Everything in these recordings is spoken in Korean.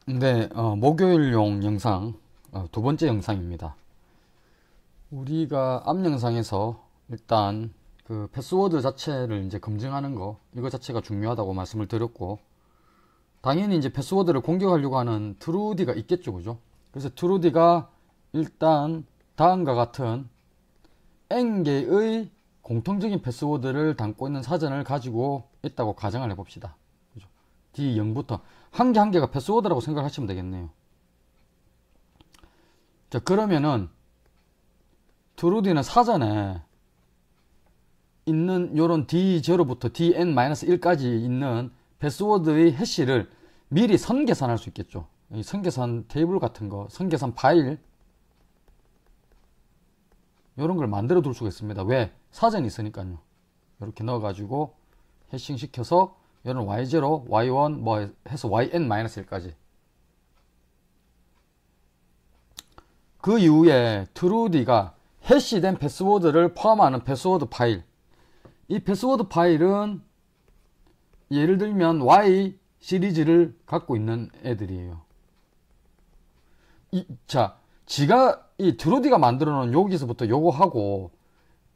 네, 목요일용 영상, 두 번째 영상입니다. 우리가 앞 영상에서 일단 그 패스워드 자체를 이제 검증하는 거, 이거 자체가 중요하다고 말씀을 드렸고, 당연히 이제 패스워드를 공격하려고 하는 트루디가 있겠죠, 그죠? 그래서 트루디가 일단 다음과 같은 N개의 공통적인 패스워드를 담고 있는 사전을 가지고 있다고 가정을 해봅시다. 그죠? D0부터 한 개 한 개가 패스워드라고 생각하시면 되겠네요. 자, 그러면은 트루디는 사전에 있는 요런 D0부터 DN-1까지 있는 패스워드의 해시를 미리 선계산할 수 있겠죠. 이 선계산 테이블 같은 거, 선계산 파일 요런 걸 만들어 둘 수가 있습니다. 왜? 사전이 있으니까요. 이렇게 넣어가지고 해싱 시켜서 이런 Y0, Y1 뭐 해서 YN-1까지. 그 이후에 트루디가 해시된 패스워드를 포함하는 패스워드 파일. 이 패스워드 파일은 예를 들면 Y 시리즈를 갖고 있는 애들이에요. 이 트루디가 만들어 놓은 여기서부터 요거 하고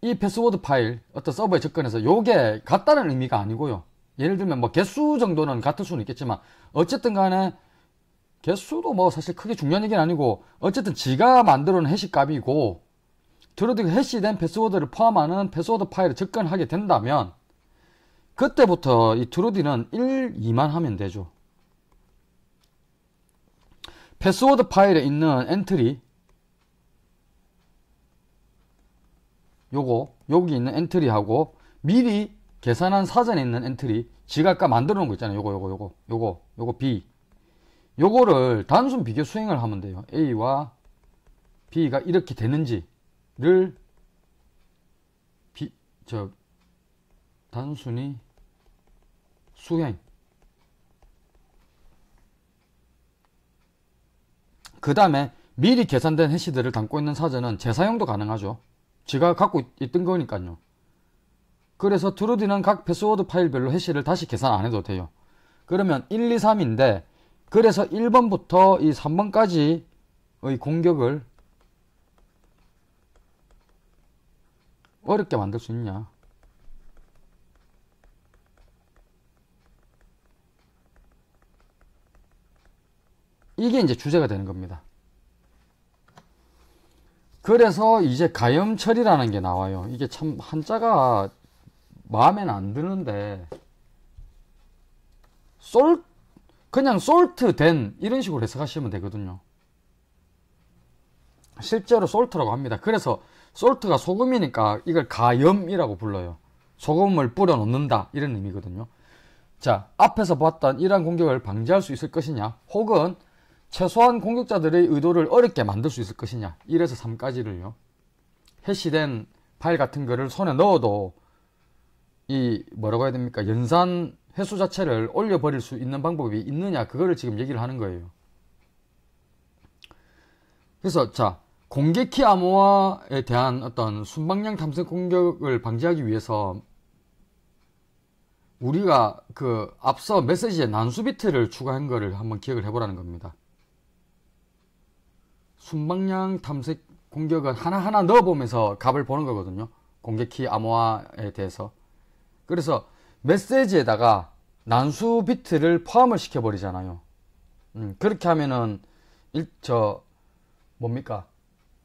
이 패스워드 파일 어떤 서버에 접근해서 요게 같다는 의미가 아니고요. 예를 들면 뭐 개수 정도는 같을 수는 있겠지만 어쨌든 간에 개수도 뭐 사실 크게 중요한 얘기는 아니고 어쨌든 지가 만들어 놓은 해시 값이고 트루디가 해시된 패스워드를 포함하는 패스워드 파일에 접근하게 된다면 그때부터 이 트루디는 1, 2만 하면 되죠. 패스워드 파일에 있는 엔트리 여기 있는 엔트리하고 미리 계산한 사전에 있는 엔트리 지가 아까 만들어 놓은 거 있잖아요. 요거 B 요거를 단순 비교 수행을 하면 돼요. A와 B가 이렇게 되는지를 단순히 수행. 그 다음에 미리 계산된 해시들을 담고 있는 사전은 재사용도 가능하죠. 지가 갖고 있던 거니까요. 그래서 트루디는 각 패스워드 파일별로 해시를 다시 계산 안 해도 돼요. 그러면 1, 2, 3인데 그래서 1번부터 이 3번까지의 공격을 어렵게 만들 수 있냐. 이게 이제 주제가 되는 겁니다. 그래서 이제 가염처리라는 게 나와요. 이게 참 한자가 마음에는 안 드는데 그냥 솔트 된 이런 식으로 해석하시면 되거든요. 실제로 솔트라고 합니다. 그래서 솔트가 소금이니까 이걸 가염이라고 불러요. 소금을 뿌려 놓는다 이런 의미거든요. 자, 앞에서 봤던 이러한 공격을 방지할 수 있을 것이냐, 혹은 최소한 공격자들의 의도를 어렵게 만들 수 있을 것이냐, 1에서 3까지를요. 해시된 파일 같은 거를 손에 넣어도 이 뭐라고 해야 됩니까, 연산 횟수 자체를 올려버릴 수 있는 방법이 있느냐, 그거를 지금 얘기를 하는 거예요. 그래서 자, 공개키 암호화에 대한 어떤 순방향 탐색 공격을 방지하기 위해서 우리가 그 앞서 메시지에 난수 비트를 추가한 거를 한번 기억을 해보라는 겁니다. 순방향 탐색 공격은 하나하나 넣어보면서 값을 보는 거거든요. 공개키 암호화에 대해서. 그래서 메시지에다가 난수 비트를 포함을 시켜버리잖아요. 그렇게 하면은 뭡니까?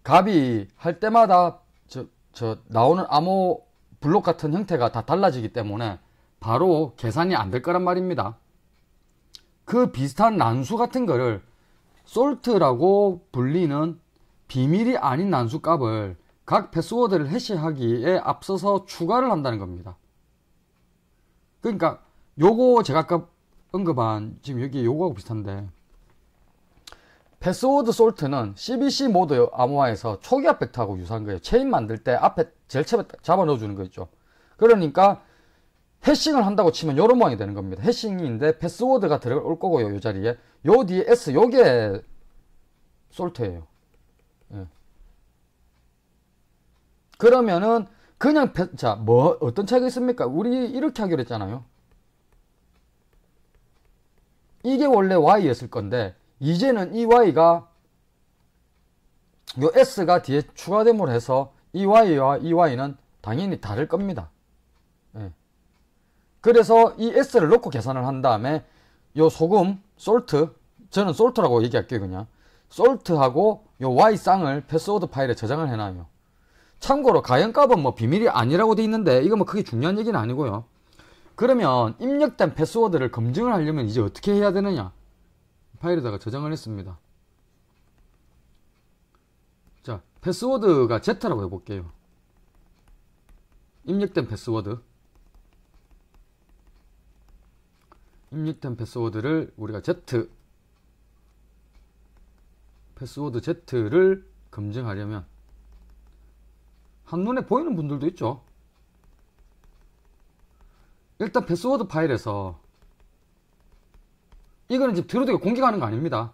값이 할 때마다 나오는 암호 블록 같은 형태가 다 달라지기 때문에 바로 계산이 안 될 거란 말입니다. 그 비슷한 난수 같은 거를 솔트라고 불리는 비밀이 아닌 난수 값을 각 패스워드를 해시하기에 앞서서 추가를 한다는 겁니다. 그러니까 요거 제가 아까 언급한 지금 여기 요거하고 비슷한데, 패스워드 솔트는 CBC 모드 암호화에서 초기화 벡터하고 유사한 거예요. 체인 만들 때 앞에 제일 처음에 잡아 넣어주는 거 있죠. 그러니까 해싱을 한다고 치면 요런 모양이 되는 겁니다. 해싱인데 패스워드가 들어올 거고요. 요 자리에 요 뒤에 S 요게 솔트예요. 예. 그러면은 그냥 어떤 차이가 있습니까? 우리 이렇게 하기로 했잖아요. 이게 원래 Y였을 건데 이제는 이 y가 요 s가 뒤에 추가됨으로 해서 이 y와 이 y는 당연히 다를 겁니다. 예. 그래서 이 s를 놓고 계산을 한 다음에 요 소금, 솔트, 저는 솔트라고 얘기할게요. 그냥 솔트하고 요 y쌍을 패스워드 파일에 저장을 해놔요. 참고로 가연값은 뭐 비밀이 아니라고 돼 있는데 이거 뭐 크게 중요한 얘기는 아니고요. 그러면 입력된 패스워드를 검증을 하려면 이제 어떻게 해야 되느냐, 파일에다가 저장을 했습니다. 자, 패스워드가 Z라고 해볼게요. 입력된 패스워드, 입력된 패스워드를 우리가 Z, 패스워드 Z를 검증하려면 한눈에 보이는 분들도 있죠. 일단 패스워드 파일에서, 이거는 지금 드루디가 공개하는 거 아닙니다.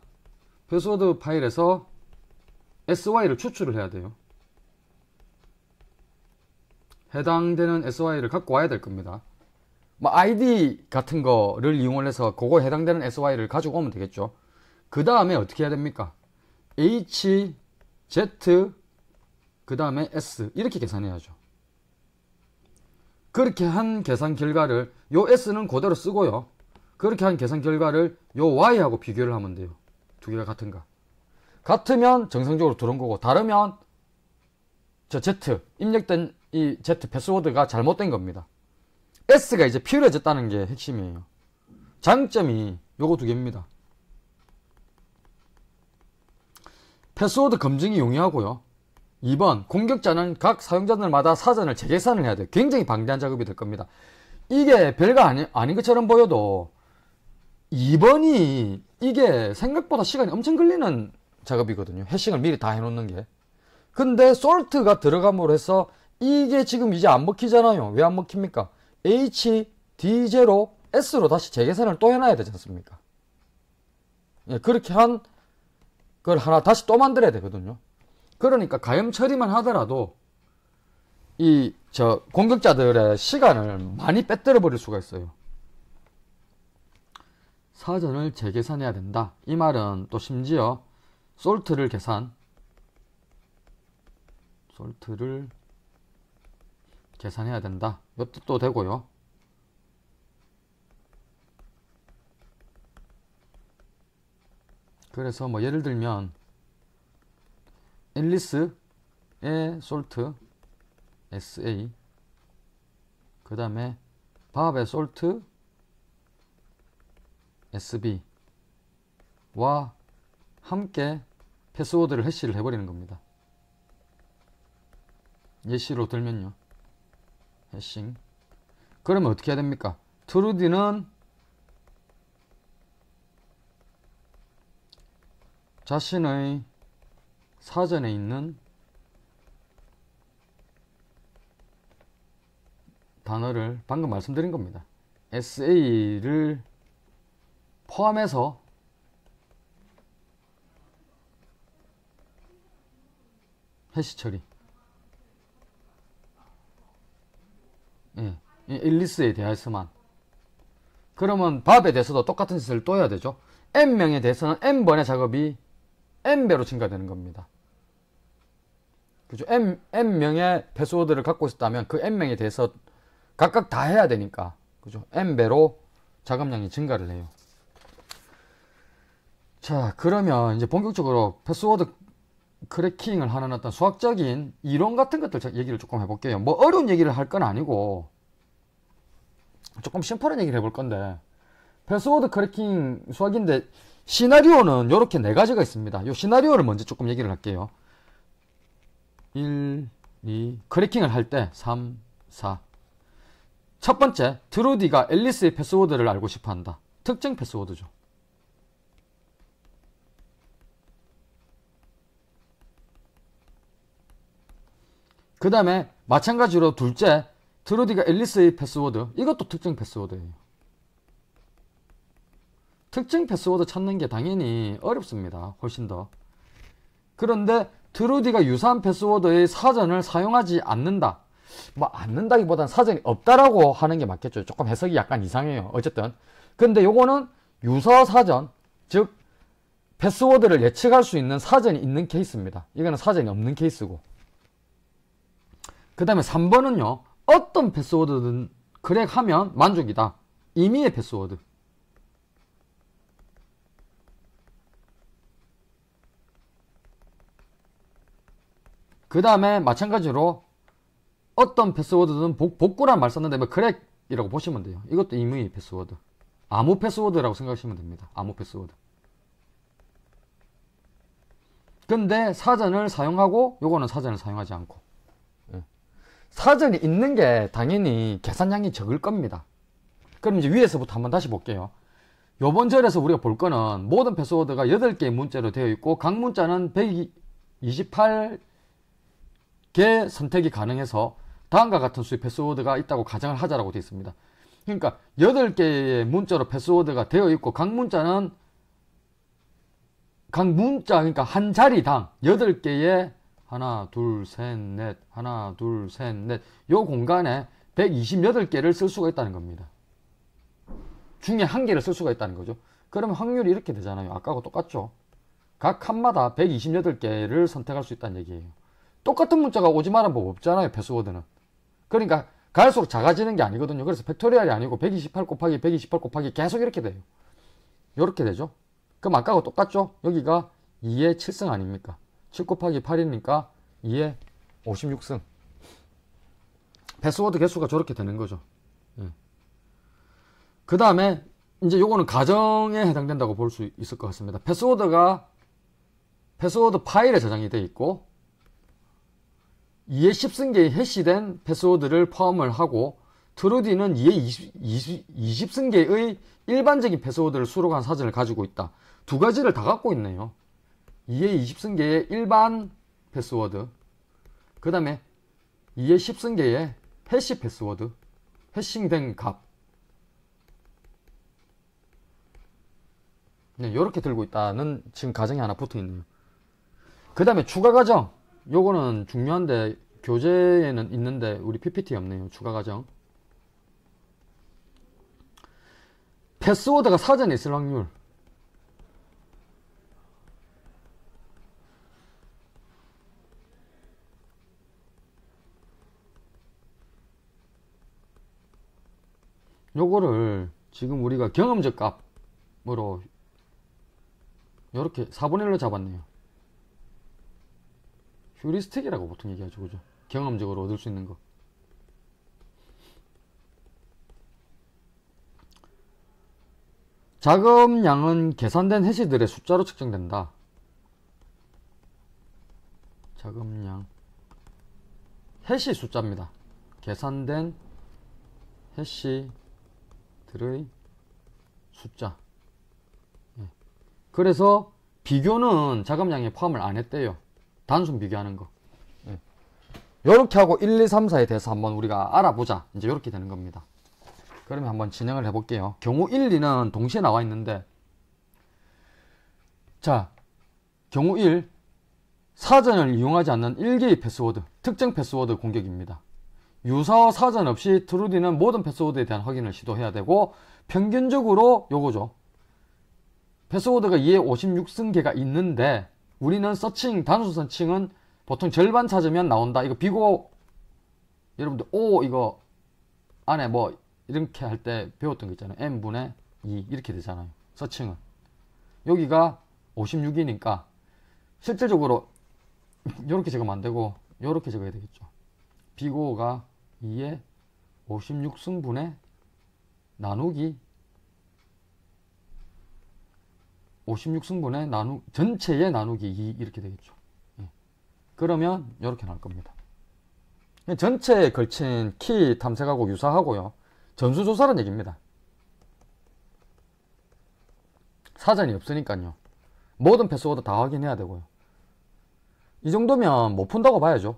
패스워드 파일에서 SY를 추출을 해야 돼요. 해당되는 SY를 갖고 와야 될 겁니다. 뭐 ID 같은 거를 이용해서 그거에 해당되는 SY를 가지고 오면 되겠죠. 그 다음에 어떻게 해야 됩니까? H, Z, 그 다음에 S 이렇게 계산해야죠. 그렇게 한 계산 결과를 요 S는 그대로 쓰고요. 그렇게 한 계산 결과를 요 Y하고 비교를 하면 돼요. 두 개가 같은가. 같으면 정상적으로 들어온 거고, 다르면 저 Z, 입력된 이 Z 패스워드가 잘못된 겁니다. S가 이제 필요해졌다는 게 핵심이에요. 장점이 요거 두 개입니다. 패스워드 검증이 용이하고요. 2번, 공격자는 각 사용자들마다 사전을 재계산을 해야 돼요. 굉장히 방대한 작업이 될 겁니다. 이게 별거 아닌 것처럼 보여도 2번이 이게 생각보다 시간이 엄청 걸리는 작업이거든요. 해싱을 미리 다 해놓는 게. 근데 솔트가 들어감으로 해서 이게 지금 이제 안 먹히잖아요. 왜 안 먹힙니까? H, D0, S로 다시 재계산을 또 해놔야 되지 않습니까? 예, 그렇게 한 걸 하나 다시 또 만들어야 되거든요. 그러니까 가염 처리만 하더라도 공격자들의 시간을 많이 빼뜨려 버릴 수가 있어요. 사전을 재계산해야 된다. 이 말은 또 심지어 솔트를 계산해야 된다. 이 뜻도 되고요. 그래서 뭐 예를 들면 앨리스의 솔트 SA, 그 다음에 밥의 솔트 SB와 함께 패스워드를 해시를 해버리는 겁니다. 예시로 들면요, 해싱. 그러면 어떻게 해야 됩니까? 트루디는 자신의 사전에 있는 단어를 방금 말씀드린 겁니다. SA를 포함해서 해시 처리. 예, 앨리스에 대해서만. 그러면 밥에 대해서도 똑같은 짓을 또 해야 되죠. N명에 대해서는 N번의 작업이 N배로 증가되는 겁니다. 그죠? N명의 패스워드를 갖고 있었다면 그 N명에 대해서 각각 다 해야 되니까, 그죠? N배로 작업량이 증가를 해요. 자, 그러면 이제 본격적으로 패스워드 크래킹을 하는 어떤 수학적인 이론 같은 것들 얘기를 조금 해볼게요. 뭐 어려운 얘기를 할 건 아니고 조금 심플한 얘기를 해볼 건데, 패스워드 크래킹 수학인데 시나리오는 이렇게 4가지가 있습니다. 이 시나리오를 먼저 조금 얘기를 할게요. 1, 2, 크래킹을 할 때 3, 4. 첫 번째, 트루디가 앨리스의 패스워드를 알고 싶어 한다. 특정 패스워드죠. 그 다음에 마찬가지로 둘째, 트루디가 앨리스의 패스워드. 이것도 특정 패스워드예요. 특정 패스워드 찾는 게 당연히 어렵습니다. 훨씬 더. 그런데 트루디가 유사한 패스워드의 사전을 사용하지 않는다. 뭐 않는다기보단 사전이 없다라고 하는 게 맞겠죠. 조금 해석이 약간 이상해요. 어쨌든. 근데 요거는 유사 사전, 즉 패스워드를 예측할 수 있는 사전이 있는 케이스입니다. 이거는 사전이 없는 케이스고. 그 다음에 3번은요. 어떤 패스워드든 크랙하면 만족이다. 임의의 패스워드. 그 다음에 마찬가지로 어떤 패스워드든 복구란 말 썼는데 뭐 크랙이라고 보시면 돼요. 이것도 임의 패스워드. 아무 패스워드라고 생각하시면 됩니다. 아무 패스워드. 근데 사전을 사용하고 요거는 사전을 사용하지 않고. 사전이 있는 게 당연히 계산량이 적을 겁니다. 그럼 이제 위에서부터 한번 다시 볼게요. 요번 절에서 우리가 볼 거는 모든 패스워드가 8개의 문자로 되어 있고 각 문자는 128개 선택이 가능해서 다음과 같은 수의 패스워드가 있다고 가정을 하자라고 되어 있습니다. 그러니까 8개의 문자로 패스워드가 되어 있고 각 문자 그러니까 한 자리당 8개의 하나 둘 셋 넷 하나 둘 셋 넷 요 공간에 128개를 쓸 수가 있다는 겁니다. 중에 한 개를 쓸 수가 있다는 거죠. 그러면 확률이 이렇게 되잖아요. 아까하고 똑같죠. 각 칸마다 128개를 선택할 수 있다는 얘기예요. 똑같은 문자가 오지 말은 법 없잖아요. 패스워드는. 그러니까 갈수록 작아지는 게 아니거든요. 그래서 팩토리얼이 아니고 128 곱하기 128 곱하기 계속 이렇게 돼요. 이렇게 되죠. 그럼 아까하고 똑같죠. 여기가 2의 7승 아닙니까? 7 곱하기 8이니까 2의 56승. 패스워드 개수가 저렇게 되는 거죠. 그 다음에 이제 요거는 가정에 해당된다고 볼 수 있을 것 같습니다. 패스워드 파일에 저장이 되어 있고 2의 10승계의 해시된 패스워드를 포함을 하고 트루디는 2의 20승계의 일반적인 패스워드를 수록한 사전을 가지고 있다. 두 가지를 다 갖고 있네요. 2의 20승계의 일반 패스워드, 그 다음에 2의 10승계의 해시 패스워드, 해싱된 값. 네, 요렇게 들고 있다는 지금 가정이 하나 붙어 있네요. 그 다음에 추가 가정. 요거는 중요한데 교재에는 있는데 우리 PPT에 없네요. 추가 가정. 패스워드가 사전에 있을 확률. 요거를 지금 우리가 경험적 값으로 요렇게 4분의 1로 잡았네요. 휴리스틱이라고 보통 얘기하죠. 그죠? 경험적으로 얻을 수 있는 거. 자금량은 계산된 해시들의 숫자로 측정된다. 자금량. 해시 숫자입니다. 계산된 해시들의 숫자. 그래서 비교는 자금량에 포함을 안 했대요. 단순 비교하는 거. 요렇게 하고 1, 2, 3, 4에 대해서 한번 우리가 알아보자. 이제 요렇게 되는 겁니다. 그러면 한번 진행을 해볼게요. 경우 1, 2는 동시에 나와 있는데, 자, 경우 1, 사전을 이용하지 않는 1개의 패스워드, 특정 패스워드 공격입니다. 유사와 사전 없이 트루디는 모든 패스워드에 대한 확인을 시도해야 되고, 평균적으로 요거죠. 패스워드가 2의 56승계가 있는데, 우리는 서칭, 단수 서칭은 보통 절반 찾으면 나온다. 이거 비고, 여러분들, 이거 안에 뭐, 이렇게 할 때 배웠던 거 있잖아요. n분의 2 이렇게 되잖아요. 서칭은. 여기가 56이니까 실질적으로 이렇게 적으면 안 되고 이렇게 적어야 되겠죠. 비고가 2의 56승분의 나누기 56승분의 전체의 나누기 2 이렇게 되겠죠. 그러면 이렇게 나올 겁니다. 전체에 걸친 키 탐색하고 유사하고요. 전수조사란 얘기입니다. 사전이 없으니까요. 모든 패스워드 다 확인해야 되고요. 이 정도면 못 푼다고 봐야죠.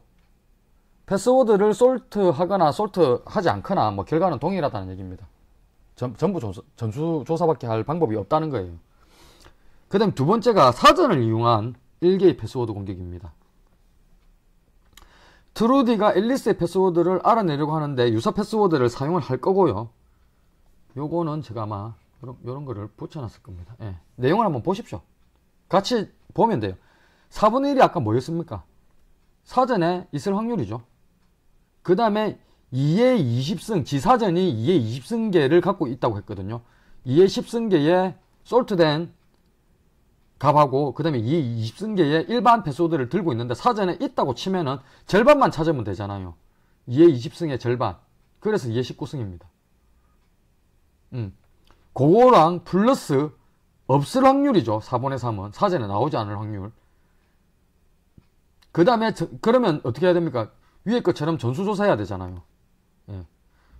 패스워드를 솔트하거나 솔트하지 않거나 뭐 결과는 동일하다는 얘기입니다. 전부 전수조사밖에 할 방법이 없다는 거예요. 그 다음 두 번째가 사전을 이용한 1개의 패스워드 공격입니다. 트루디가 앨리스의 패스워드를 알아내려고 하는데 유사 패스워드를 사용을 할 거고요. 요거는 제가 아마 요런 거를 붙여놨을 겁니다. 내용을 한번 보십시오. 같이 보면 돼요. 4분의 1이 아까 뭐였습니까? 사전에 있을 확률이죠. 그 다음에 2의 20승, 지사전이 2의 20승계를 갖고 있다고 했거든요. 2의 10승계에 솔트된 값하고 그 다음에 2의 20승계의 일반 패스워드를 들고 있는데 사전에 있다고 치면은 절반만 찾으면 되잖아요. 2의 20승의 절반. 그래서 2의 19승입니다. 그거랑 플러스 없을 확률이죠. 4분의 3은 사전에 나오지 않을 확률. 그 다음에 그러면 어떻게 해야 됩니까? 위에 것처럼 전수조사해야 되잖아요. 예.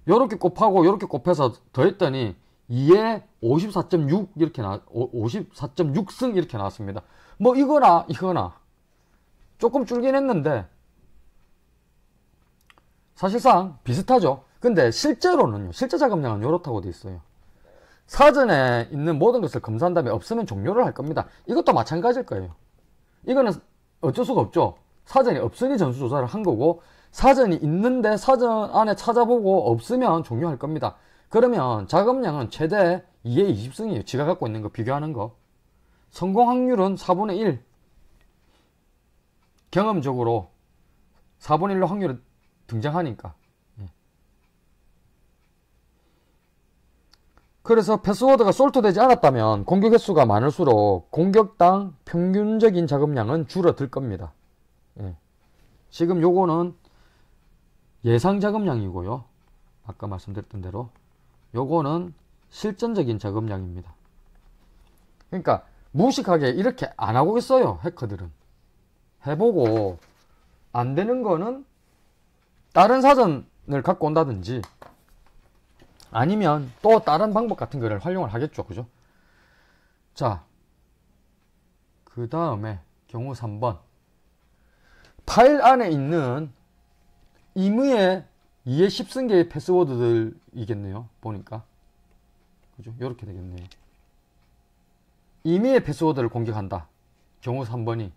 요렇게 곱하고 요렇게 곱해서 더했더니 2에 54.6 이렇게 54.6승 이렇게 나왔습니다. 뭐 이거나 조금 줄긴 했는데 사실상 비슷하죠. 근데 실제로는요, 실제 작업량은 이렇다고 돼 있어요. 사전에 있는 모든 것을 검사한 다음에 없으면 종료를 할 겁니다. 이것도 마찬가지일 거예요. 이거는 어쩔 수가 없죠. 사전이 없으니 전수조사를 한 거고, 사전이 있는데 사전 안에 찾아보고 없으면 종료할 겁니다. 그러면 작업량은 최대 2의 20승이에요. 지가 갖고 있는 거 비교하는 거. 성공 확률은 4분의 1. 경험적으로 4분의 1로 확률이 등장하니까. 그래서 패스워드가 솔트되지 않았다면 공격 횟수가 많을수록 공격당 평균적인 작업량은 줄어들 겁니다. 지금 요거는 예상 작업량이고요. 아까 말씀드렸던 대로 요거는 실전적인 작업량입니다. 그러니까 무식하게 이렇게 안 하고 있어요. 해커들은. 해보고 안 되는 거는 다른 사전을 갖고 온다든지 아니면 또 다른 방법 같은 거를 활용을 하겠죠. 그죠? 자, 그 다음에 경우 3번. 파일 안에 있는 임의의 2의 10승계의 패스워드들이겠네요. 보니까. 그죠? 이렇게 되겠네요. 임의의 패스워드를 공격한다. 경우 3번이.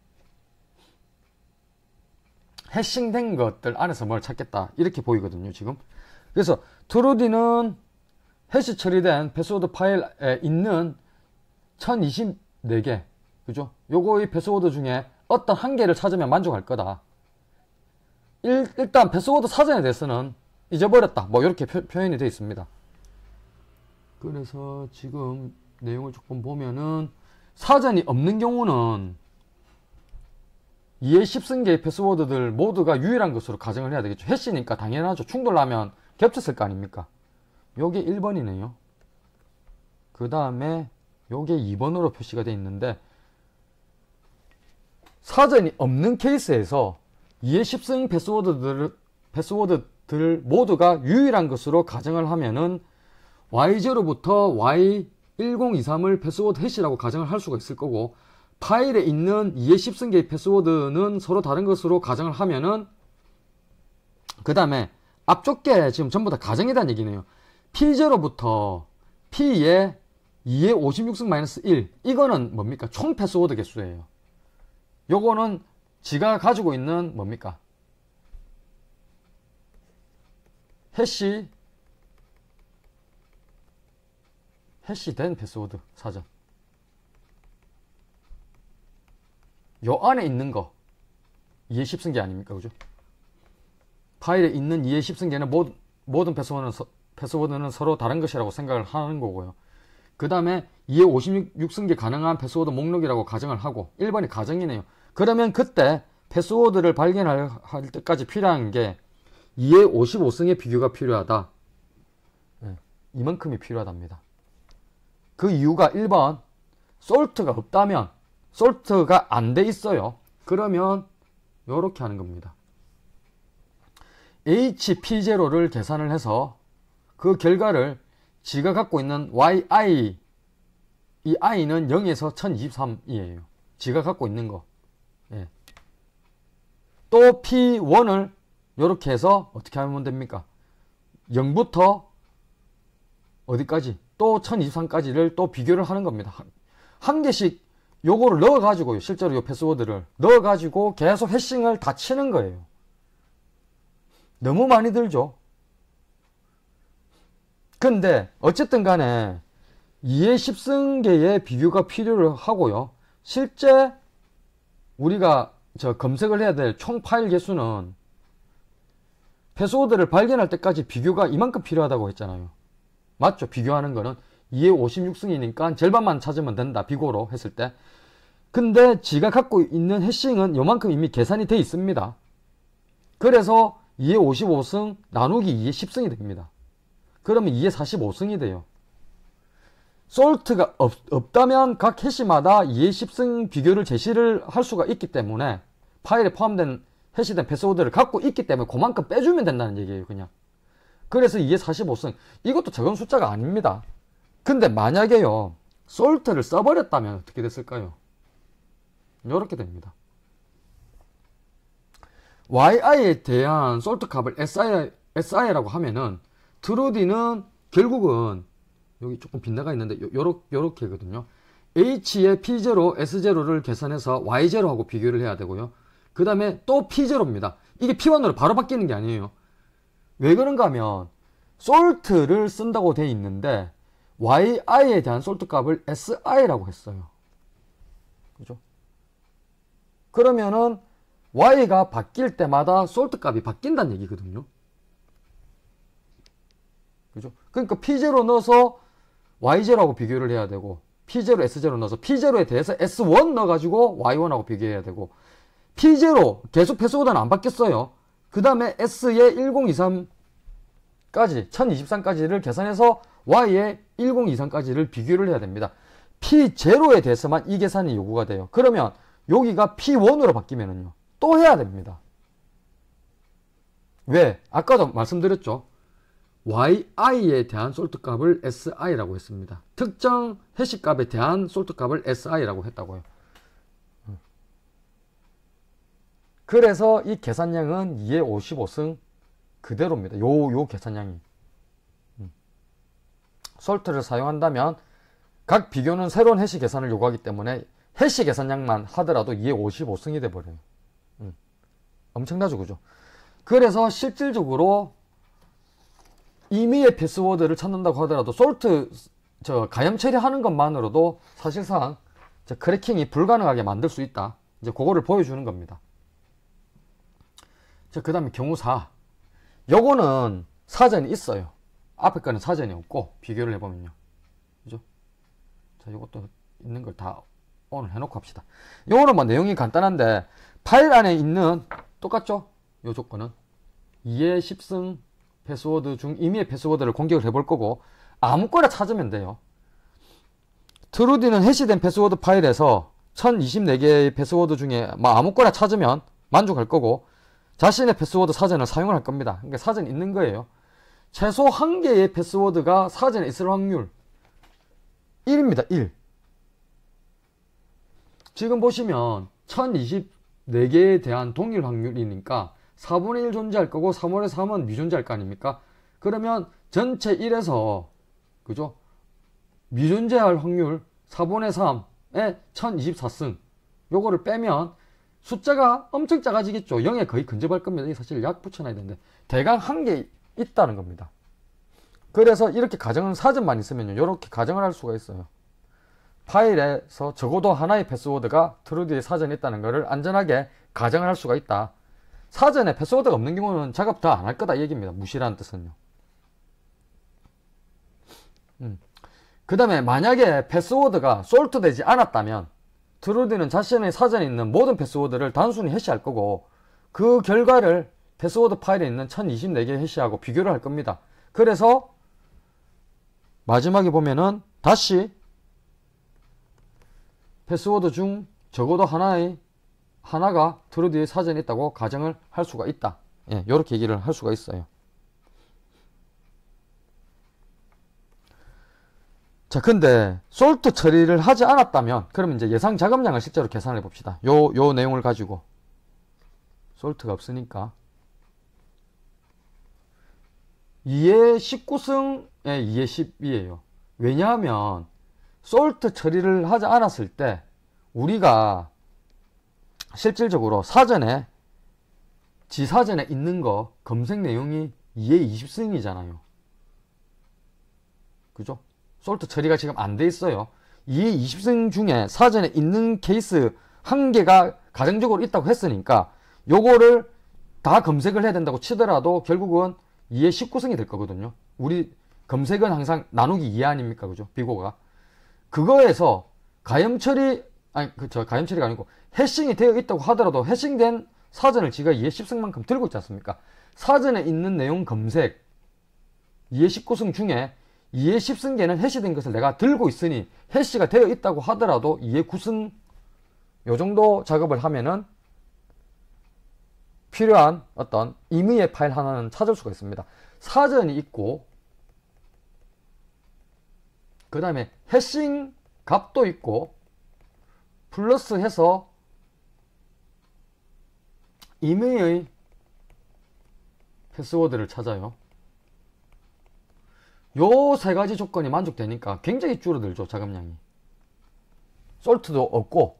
해싱된 것들 안에서 뭘 찾겠다. 이렇게 보이거든요. 지금. 그래서 트루디는 해시 처리된 패스워드 파일에 있는 1024개. 그죠? 요거의 패스워드 중에 어떤 한 개를 찾으면 만족할 거다. 일단 패스워드 사전에 대해서는 잊어버렸다. 뭐 이렇게 표현이 되어 있습니다. 그래서 지금 내용을 조금 보면은 사전이 없는 경우는 2의 10승계의 패스워드들 모두가 유일한 것으로 가정을 해야 되겠죠. 해시니까 당연하죠. 충돌하면 겹쳤을 거 아닙니까? 요게 1번이네요. 그 다음에 요게 2번으로 표시가 되어 있는데 사전이 없는 케이스에서 2의 10승 패스워드들 모두가 유일한 것으로 가정을 하면은 Y0부터 Y1023을 패스워드 해시라고 가정을 할 수가 있을 거고, 파일에 있는 2의 10승계의 패스워드는 서로 다른 것으로 가정을 하면은, 그 다음에 앞쪽 게 지금 전부 다 가정이라는 얘기네요. P0부터 P의 2의 56승-1 이거는 뭡니까? 총 패스워드 개수예요. 요거는 지가 가지고 있는 뭡니까? 해시된 패스워드 사전. 요 안에 있는 거 2의 10승계 아닙니까? 그죠? 파일에 있는 2의 10승계는 모든 패스워드는 서로 다른 것이라고 생각을 하는 거고요. 그 다음에 2의 56승계 가능한 패스워드 목록이라고 가정을 하고, 1번이 가정이네요. 그러면 그때 패스워드를 발견할 때까지 필요한 게 2의 55승의 비교가 필요하다. 이만큼이 필요하답니다. 그 이유가 1번, 솔트가 없다면, 솔트가 안 돼 있어요. 그러면 요렇게 하는 겁니다. HP0를 계산을 해서 그 결과를 지가 갖고 있는 YI, 이 I는 0에서 1023이에요. 지가 갖고 있는 거. 또 P1을 요렇게 해서 어떻게 하면 됩니까? 0부터 어디까지? 또 1023까지를 또 비교를 하는 겁니다. 한 개씩 요거를 넣어가지고요. 실제로 요 패스워드를 넣어가지고 계속 해싱을 다 치는 거예요. 너무 많이 들죠? 근데 어쨌든 간에 2의 10승계의 비교가 필요를 하고요. 실제 우리가 검색을 해야 될 총 파일 개수는 패스워드를 발견할 때까지 비교가 이만큼 필요하다고 했잖아요. 맞죠? 비교하는 거는 2의 56승이니까 절반만 찾으면 된다. 비고로 했을 때. 근데 지가 갖고 있는 해싱은 요만큼 이미 계산이 돼 있습니다. 그래서 2의 55승 나누기 2의 10승이 됩니다. 그러면 2의 45승이 돼요. 솔트가 없다면 각 해시마다 2의 10승 비교를 제시를 할 수가 있기 때문에 파일에 포함된 해시된 패스워드를 갖고 있기 때문에 그만큼 빼주면 된다는 얘기예요. 그냥. 그래서 2의 45승. 이것도 적은 숫자가 아닙니다. 근데 만약에요 솔트를 써버렸다면 어떻게 됐을까요? 이렇게 됩니다. yi에 대한 솔트 값을 si라고 하면은 트루디는 결국은 여기 조금 빗나가 있는데 요렇게거든요. h의 p0, s0를 계산해서 y0하고 비교를 해야 되고요. 그 다음에 또 p0입니다. 이게 p1으로 바로 바뀌는 게 아니에요. 왜 그런가 하면 솔트를 쓴다고 돼 있는데 yi에 대한 솔트 값을 si라고 했어요. 그죠? 그러면은 y가 바뀔 때마다 솔트 값이 바뀐다는 얘기거든요. 그죠? 그러니까 p0 넣어서 y0하고 비교를 해야 되고 p0, s0 넣어서 p0에 대해서 s1 넣어가지고 y1하고 비교해야 되고 p0 계속 패스워드는 안 바뀌었어요. 그 다음에 s의 1023까지 1023까지를 계산해서 y의 1023까지를 비교를 해야 됩니다. p0에 대해서만 이 계산이 요구가 돼요. 그러면 여기가 p1으로 바뀌면은요 또 해야 됩니다. 왜? 아까도 말씀드렸죠. yi에 대한 솔트 값을 si라고 했습니다. 특정 해시 값에 대한 솔트 값을 si라고 했다고요. 그래서 이 계산량은 2의 55승 그대로입니다. 요 계산량이. 솔트를 사용한다면 각 비교는 새로운 해시 계산을 요구하기 때문에 해시 계산량만 하더라도 2의 55승이 돼버려요. 엄청나죠, 그죠? 그래서 실질적으로 임의의 패스워드를 찾는다고 하더라도 솔트 가염 처리하는 것만으로도 사실상 크래킹이 불가능하게 만들 수 있다. 이제 그거를 보여주는 겁니다. 그 다음에 경우 4. 요거는 사전이 있어요. 앞에 거는 사전이 없고 비교를 해보면요. 그죠? 자, 요것도 있는 걸 다 오늘 해놓고 합시다. 요거는 뭐 내용이 간단한데 파일 안에 있는 똑같죠? 요 조건은 2의 10승 패스워드 중 임의의 패스워드를 공격을 해볼 거고 아무거나 찾으면 돼요. 트루디는 해시된 패스워드 파일에서 1024개의 패스워드 중에 뭐 아무거나 찾으면 만족할 거고 자신의 패스워드 사전을 사용을 할 겁니다. 그러니까 사전이 있는 거예요. 최소 1개의 패스워드가 사전에 있을 확률 1입니다. 1. 지금 보시면 1024개에 대한 동일 확률이니까 4분의 1 존재할 거고 3분의 3은 미존재할 거 아닙니까? 그러면 전체 1에서 그죠? 미존재할 확률 4분의 3에 1024승 요거를 빼면 숫자가 엄청 작아지겠죠. 0에 거의 근접할 겁니다. 사실 약 붙여놔야 되는데 대강 1개 있다는 겁니다. 그래서 이렇게 가정은 사전만 있으면요 이렇게 가정을 할 수가 있어요. 파일에서 적어도 하나의 패스워드가 트루디의 사전에 있다는 것을 안전하게 가정을 할 수가 있다. 사전에 패스워드가 없는 경우는 작업 다 안 할 거다 이 얘기입니다. 무시라는 뜻은요. 그 다음에 만약에 패스워드가 솔트되지 않았다면 트루디는 자신의 사전에 있는 모든 패스워드를 단순히 해시할 거고 그 결과를 패스워드 파일에 있는 1024개 해시하고 비교를 할 겁니다. 그래서 마지막에 보면은 다시 패스워드 중 적어도 하나가 트루디의 사전에 있다고 가정을 할 수가 있다. 예, 이렇게 얘기를 할 수가 있어요. 자, 근데 솔트 처리를 하지 않았다면 그러면 이제 예상 작업량을 실제로 계산해 봅시다. 요 내용을 가지고 솔트가 없으니까 2의 19승에 2의 10이에요. 왜냐하면 솔트 처리를 하지 않았을 때 우리가 실질적으로 사전에 지사전에 있는 거 검색 내용이 2의 20승이잖아요. 그죠? 솔트 처리가 지금 안 돼 있어요. 이 20승 중에 사전에 있는 케이스 한 개가 가정적으로 있다고 했으니까 요거를 다 검색을 해야 된다고 치더라도 결국은 2의 19승이 될 거거든요. 우리 검색은 항상 나누기 2 아닙니까? 그죠? 비고가. 그거에서 가염처리가 아니고 해싱이 되어 있다고 하더라도 해싱된 사전을 지가 2의 10승만큼 들고 있지 않습니까? 사전에 있는 내용 검색 2의 19승 중에 2의 10승계는 해시된 것을 내가 들고 있으니 해시가 되어 있다고 하더라도 2의 9승 요 정도 작업을 하면은 필요한 어떤 임의의 파일 하나는 찾을 수가 있습니다. 사전이 있고 그 다음에 해싱 값도 있고 플러스 해서 임의의 패스워드를 찾아요. 요 세 가지 조건이 만족되니까 굉장히 줄어들죠. 작업량이. 솔트도 없고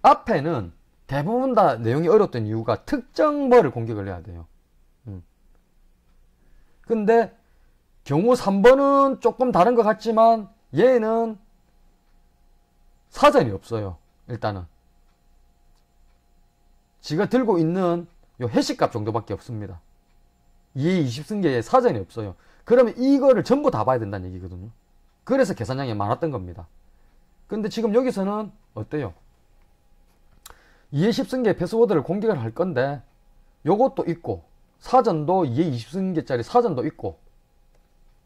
앞에는 대부분 다 내용이 어려웠던 이유가 특정 뭐를 공격을 해야 돼요. 근데 경우 3번은 조금 다른 것 같지만 얘는 사전이 없어요. 일단은 지가 들고 있는 요 해시값 정도밖에 없습니다. 2의 20승계에 사전이 없어요. 그러면 이거를 전부 다 봐야 된다는 얘기거든요. 그래서 계산량이 많았던 겁니다. 근데 지금 여기서는 어때요? 2의 10승계 패스워드를 공격을 할 건데 요것도 있고 사전도 2의 20승계짜리 사전도 있고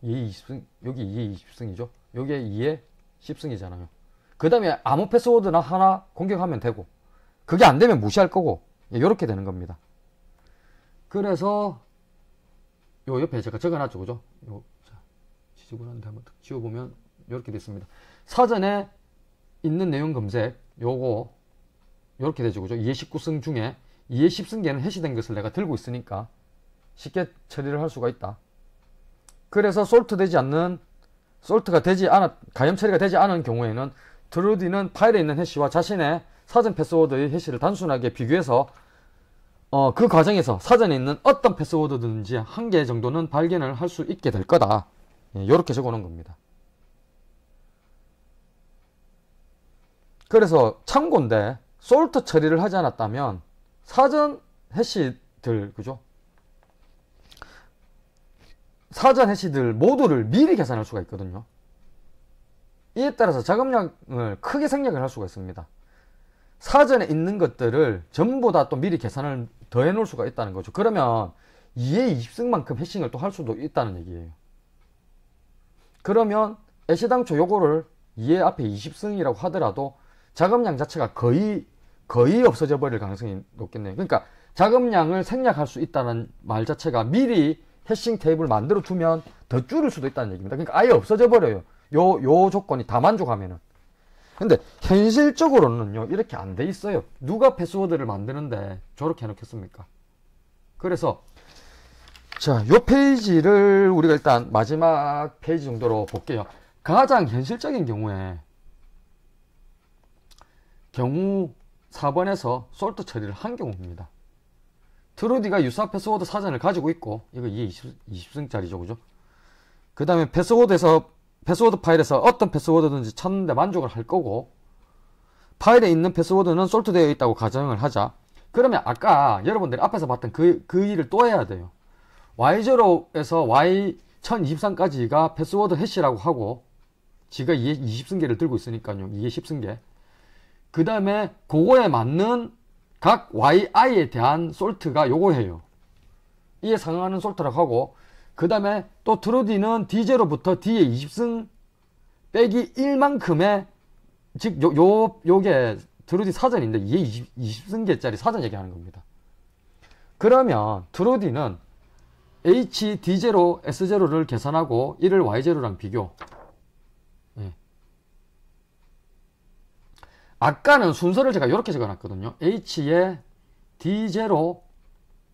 2의 20승, 여기 2의 20승이죠. 여기에 2의 10승이잖아요. 그 다음에 아무 패스워드나 하나 공격하면 되고 그게 안 되면 무시할 거고 이렇게 되는 겁니다. 그래서 요 옆에 제가 적어놨죠. 그죠? 지지고 난데 한번 딱 지워보면 이렇게 됐습니다. 사전에 있는 내용 검색 요거 이렇게 되죠. 그죠? 2의 19승 중에 2의 10승계는 해시된 것을 내가 들고 있으니까 쉽게 처리를 할 수가 있다. 그래서 솔트가 되지 않아, 가염 처리가 되지 않은 경우에는 트루디는 파일에 있는 해시와 자신의 사전 패스워드의 해시를 단순하게 비교해서 그 과정에서 사전에 있는 어떤 패스워드든지 한 개 정도는 발견을 할 수 있게 될 거다. 이렇게 적어 놓은 겁니다. 그래서 참고인데 솔트 처리를 하지 않았다면 사전 해시들, 그죠? 사전 해시들 모두를 미리 계산할 수가 있거든요. 이에 따라서 작업량을 크게 생략을 할 수가 있습니다. 사전에 있는 것들을 전부 다 또 미리 계산을 더해 놓을 수가 있다는 거죠. 그러면 2의 20승만큼 해싱을 또 할 수도 있다는 얘기예요. 그러면 애시당초 요거를 2의 앞에 20승이라고 하더라도 작업량 자체가 거의 없어져 버릴 가능성이 높겠네요. 그러니까 작업량을 생략할 수 있다는 말 자체가 미리 해싱 테이블 만들어 두면 더 줄일 수도 있다는 얘기입니다. 그러니까 아예 없어져 버려요. 요 조건이 다 만족하면은. 근데 현실적으로는요 이렇게 안 돼 있어요. 누가 패스워드를 만드는데 저렇게 해놓겠습니까? 그래서 자, 요 페이지를 우리가 일단 마지막 페이지 정도로 볼게요. 가장 현실적인 경우 4번에서 솔트 처리를 한 경우입니다. 트루디가 유사 패스워드 사전을 가지고 있고 이거 2의 20승짜리죠, 그죠? 그 다음에 패스워드 파일에서 어떤 패스워드든지 찾는데 만족을 할 거고 파일에 있는 패스워드는 솔트되어 있다고 가정을 하자. 그러면 아까 여러분들이 앞에서 봤던 그 일을 또 해야 돼요. Y0에서 Y1023까지가 패스워드 해시라고 하고 지가 2의 20승계를 들고 있으니까요. 2의 10승계. 그 다음에 그거에 맞는 각 YI에 대한 솔트가 요거예요. 이에 상응하는 솔트라고 하고 그 다음에 또 트루디는 D0부터 D의 20승 빼기 1만큼의 즉 요게 트루디 사전인데 2의 20승계짜리 사전 얘기하는 겁니다. 그러면 트루디는 H, D0, S0를 계산하고 이를 Y0랑 비교. 아까는 순서를 제가 이렇게 적어놨거든요. H에 D0,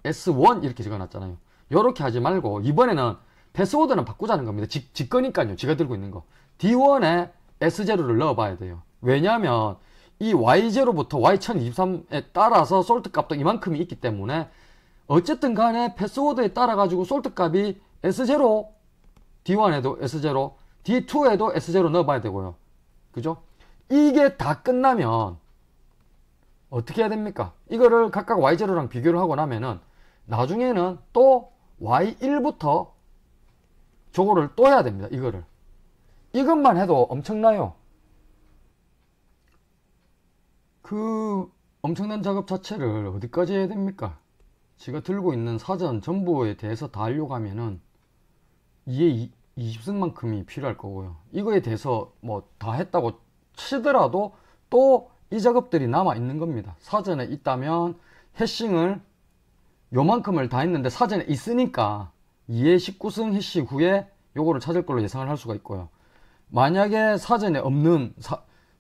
S1 이렇게 적어놨잖아요. 이렇게 하지 말고 이번에는 패스워드는 바꾸자는 겁니다. 지 거니까요. 지가 들고 있는 거. D1에 S0를 넣어봐야 돼요. 왜냐하면 이 Y0부터 Y1023에 따라서 솔트 값도 이만큼이 있기 때문에 어쨌든 간에 패스워드에 따라 가지고 솔트 값이 S0, D1에도 S0, D2에도 S0 넣어봐야 되고요. 그죠? 이게 다 끝나면 어떻게 해야 됩니까? 이거를 각각 Y0랑 비교를 하고 나면은 나중에는 또 Y1부터 저거를 또 해야 됩니다. 이거를. 이것만 해도 엄청나요. 그 엄청난 작업 자체를 어디까지 해야 됩니까? 제가 들고 있는 사전 전부에 대해서 다 하려고 하면은 이게 20승만큼이 필요할 거고요. 이거에 대해서 뭐 다 했다고 치더라도 또 이 작업들이 남아 있는 겁니다. 사전에 있다면 해싱을 요만큼을 다 했는데 사전에 있으니까 2의 19승 해시 후에 요거를 찾을 걸로 예상을 할 수가 있고요. 만약에 사전에 없는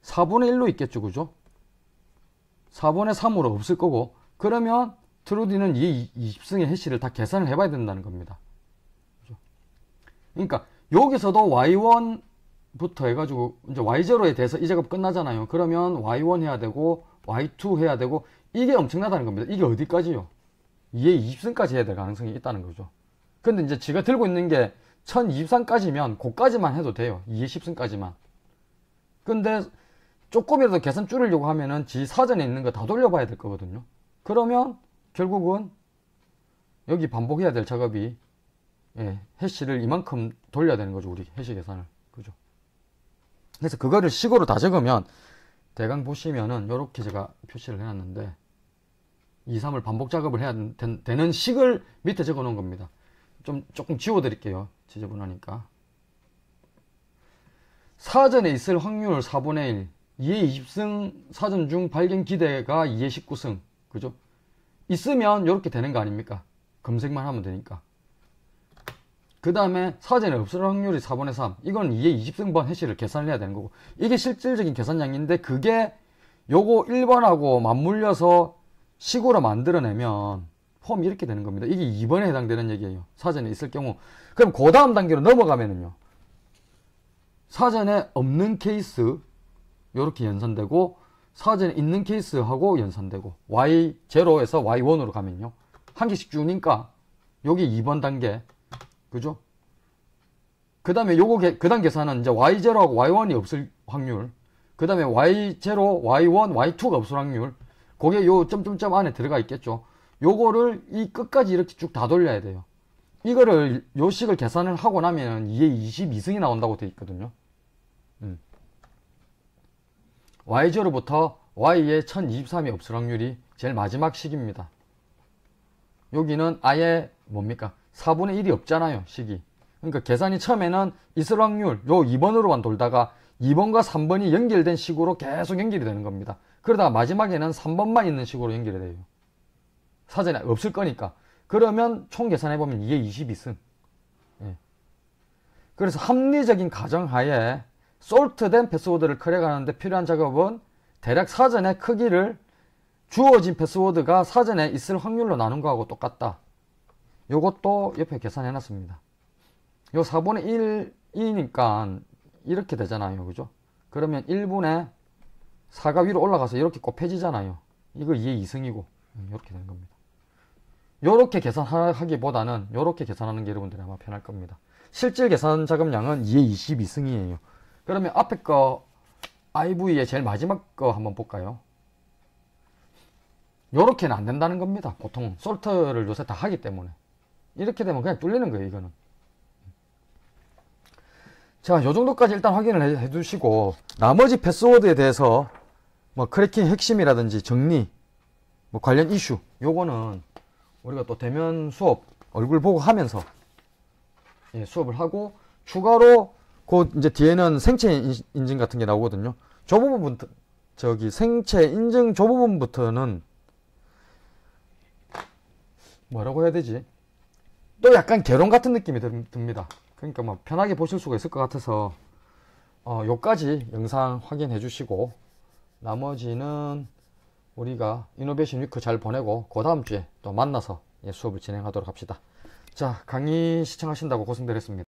4분의 1로 있겠죠. 그죠? 4분의 3으로 없을 거고, 그러면 트루디는 이 20승의 해시를 다 계산을 해봐야 된다는 겁니다. 그죠? 그러니까 여기서도 Y1부터 해가지고 이제 Y0에 대해서 이 작업 끝나잖아요. 그러면 Y1 해야 되고 Y2 해야 되고, 이게 엄청나다는 겁니다. 이게 어디까지요? 2의 20승까지 해야 될 가능성이 있다는 거죠. 근데 이제 제가 들고 있는 게 1023까지면 그까지만 해도 돼요. 2의 10승까지만. 근데 조금이라도 계산 줄이려고 하면은 지 사전에 있는 거 다 돌려봐야 될 거거든요. 그러면 결국은 여기 반복해야 될 작업이, 해시를 이만큼 돌려야 되는 거죠. 우리 해시 계산을. 그죠? 그래서 그거를 식으로 다 적으면 대강 보시면은 이렇게 제가 표시를 해놨는데 2, 3을 반복 작업을 해야 되는 식을 밑에 적어 놓은 겁니다. 조금 지워 드릴게요. 지저분하니까. 사전에 있을 확률 4분의 1, 2의 20승 사전 중 발견 기대가 2의 19승. 그죠? 있으면 이렇게 되는 거 아닙니까? 검색만 하면 되니까. 그 다음에 사전에 없을 확률이 4분의 3. 이건 2의 20승번 해시를 계산을 해야 되는 거고. 이게 실질적인 계산량인데, 그게 요거 1번하고 맞물려서 식으로 만들어내면 폼이 이렇게 되는 겁니다. 이게 2번에 해당되는 얘기예요. 사전에 있을 경우. 그럼 그 다음 단계로 넘어가면은요, 사전에 없는 케이스 요렇게 연산되고, 사전에 있는 케이스하고 연산되고, Y0에서 Y1으로 가면요, 한 개씩 주니까 여기 2번 단계. 그죠? 그 다음에 그 다음 계산은 이제 Y0하고 Y1이 없을 확률, 그 다음에 Y0, Y1, Y2가 없을 확률, 그게 요 점점점 안에 들어가 있겠죠. 요거를 이 끝까지 이렇게 쭉 다 돌려야 돼요. 이거를 요 식을 계산을 하고 나면 2의 22승이 나온다고 되어 있거든요. Y0부터 Y의 1023이 없을 확률이 제일 마지막 식입니다. 여기는 아예 뭡니까? 4분의 1이 없잖아요, 식이. 그러니까 계산이 처음에는 있을 확률 요 2번으로만 돌다가 2번과 3번이 연결된 식으로 계속 연결이 되는 겁니다. 그러다가 마지막에는 3번만 있는 식으로 연결이 돼요. 사전에 없을 거니까. 그러면 총 계산해보면 2의 22승. 그래서 합리적인 가정하에 솔트된 패스워드를 크랙하는데 필요한 작업은 대략 사전의 크기를 주어진 패스워드가 사전에 있을 확률로 나눈 거하고 똑같다. 요것도 옆에 계산해 놨습니다. 요 4분의 1이니까 이렇게 되잖아요. 그죠? 그러면 1분의 4가 위로 올라가서 이렇게 곱해지잖아요. 이거 2의 2승이고 이렇게 되는 겁니다. 요렇게 계산하기보다는 요렇게 계산하는 게 여러분들이 아마 편할 겁니다. 실질 계산 작업량은 2의 22승이에요. 그러면 앞에 거 IV의 제일 마지막 거 한번 볼까요? 요렇게는 안 된다는 겁니다. 보통 솔트를 요새 다 하기 때문에. 이렇게 되면 그냥 뚫리는 거예요, 이거는. 자, 요 정도까지 일단 확인을 해 두시고, 나머지 패스워드에 대해서 뭐 크래킹 핵심이라든지 정리, 뭐 관련 이슈, 요거는 우리가 또 대면 수업 얼굴 보고 하면서 수업을 하고, 추가로 그 이제 뒤에는 생체 인증 같은 게 나오거든요. 저 부분부터, 생체 인증 저 부분부터는 뭐라고 해야 되지? 또 약간 개론 같은 느낌이 듭니다. 그러니까 뭐 편하게 보실 수가 있을 것 같아서 요까지 영상 확인해 주시고, 나머지는 우리가 이노베이션 위크 잘 보내고 그 다음 주에 또 만나서 수업을 진행하도록 합시다. 자, 강의 시청하신다고 고생들 했습니다.